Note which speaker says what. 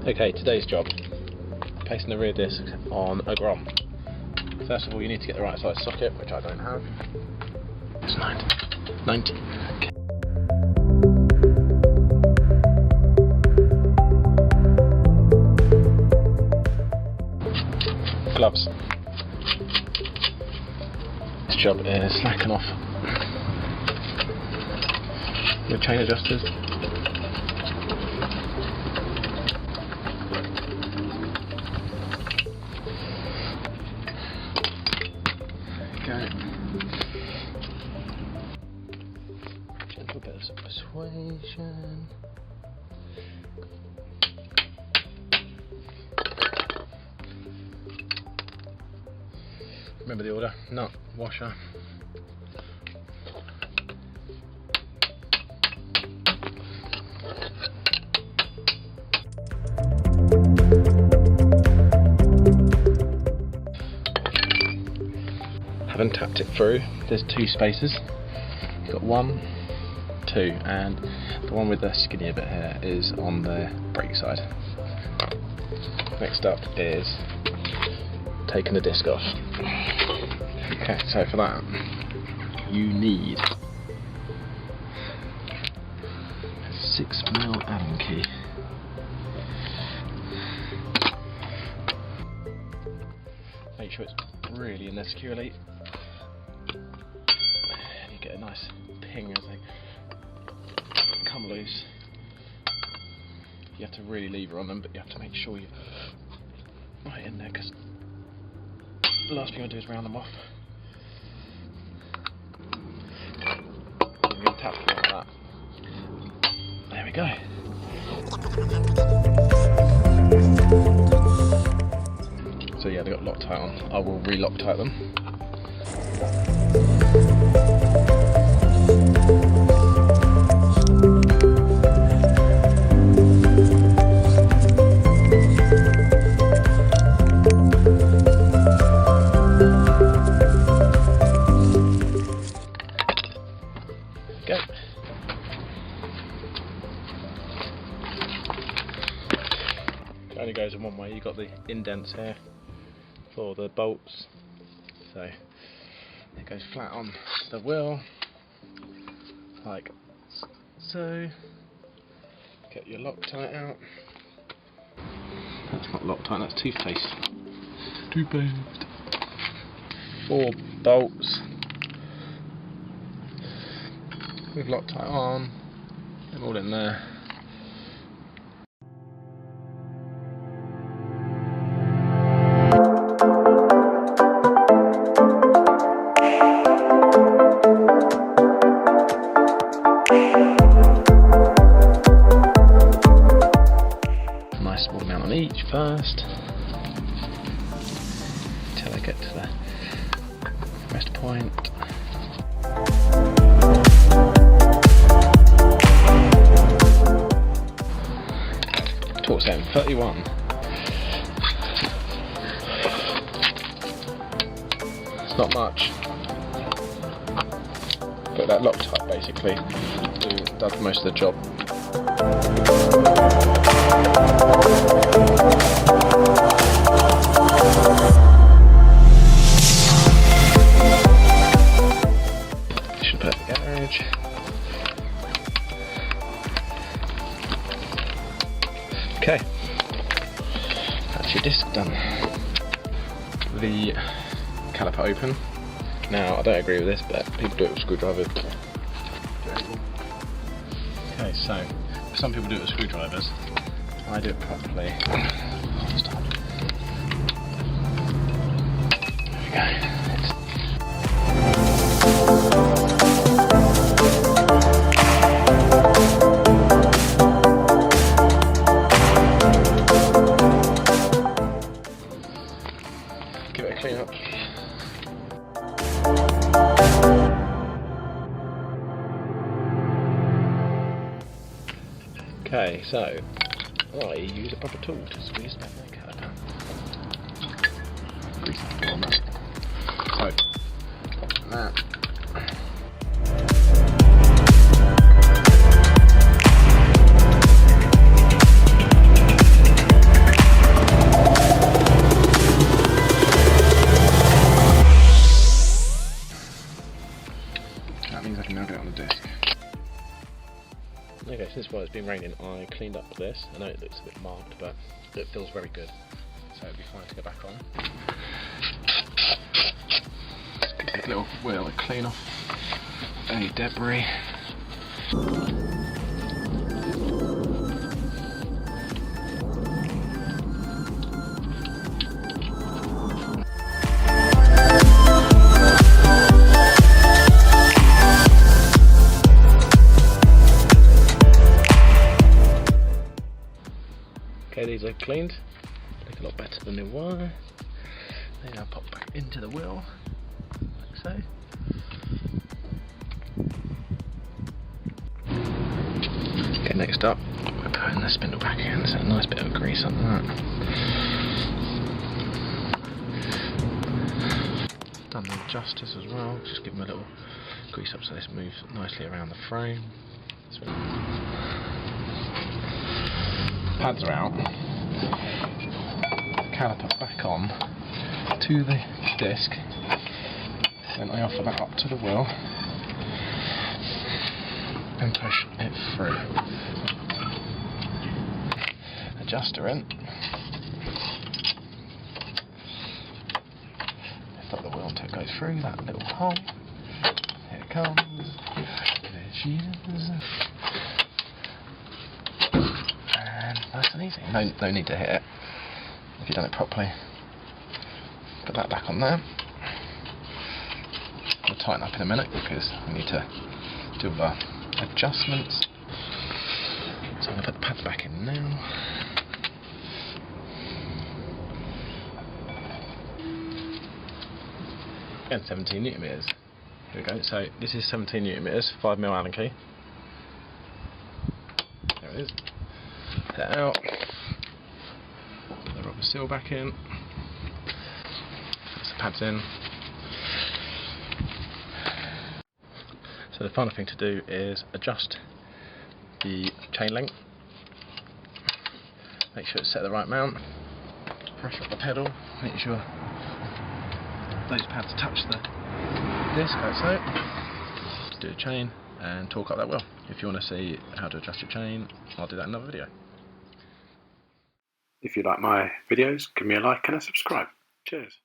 Speaker 1: Okay, today's job, placing the rear disc on a Grom. First of all, you need to get the right size socket, which I don't have. It's 90. Okay. Gloves. This job is slacking off the chain adjusters. Okay. Gentle bit of persuasion. Remember the order: nut, washer, haven't tapped it through. There's two spaces. You've got 1, 2, and the one with the skinnier bit here is on the brake side. Next up is taking the disc off. Okay, so for that you need a 6mm Allen key. Make sure it's really in there securely, and you get a nice ping as they come loose. You have to really lever on them, but you have to make sure you're right in there, because the last thing I do is round them off. I'm going to tap it like that. There we go. So yeah, they got Loctite on. I will re-Loctite them. Go. It only goes in one way. You've got the indents here for the bolts, so it goes flat on the wheel like so. Get your Loctite out. That's not Loctite, that's toothpaste. 4 bolts with Loctite on, they're all in there. Nice small amount on each first, until I get to the rest point. Torque setting 31. It's not much, but that Loctite basically does most of the job. Should put the garage. Okay, that's your disc done. The caliper open. Now, I don't agree with this, but people do it with screwdrivers. Okay, so some people do it with screwdrivers. I do it properly. There we go. Give it a clean up. Okay, so I use a proper tool to squeeze down my caliper. Grease that on that. So, that. Okay, since while it's been raining, I cleaned up this. I know it looks a bit marked, but it feels very good, so it'll be fine to go back on. Let's give this little wheel a clean off any debris. Okay, these are cleaned, look a lot better than they were. They now pop back into the wheel, like so. Okay, next up, we're putting the spindle back in, so a nice bit of grease on that. Done the adjusters as well, just give them a little grease up so this moves nicely around the frame. Pads are out, caliper back on to the disc, then I offer that up to the wheel and push it through. Adjuster in, lift up the wheel until it goes through that little hole. Here it comes, there she is. Nice and easy. No need to hit it if you've done it properly. Put that back on there. We'll tighten up in a minute because we need to do the adjustments. So I'm going to put the pads back in now. And 17 newton meters. Here we go. So this is 17 newton meters, 5mm Allen key. There it is. That out, put the rubber seal back in, put the pads in. So the final thing to do is adjust the chain length, make sure it's set at the right mount, pressure up the pedal, make sure those pads touch the disc like so. Do a chain and torque up that wheel. If you want to see how to adjust your chain, I'll do that in another video. If you like my videos, give me a like and a subscribe. Cheers.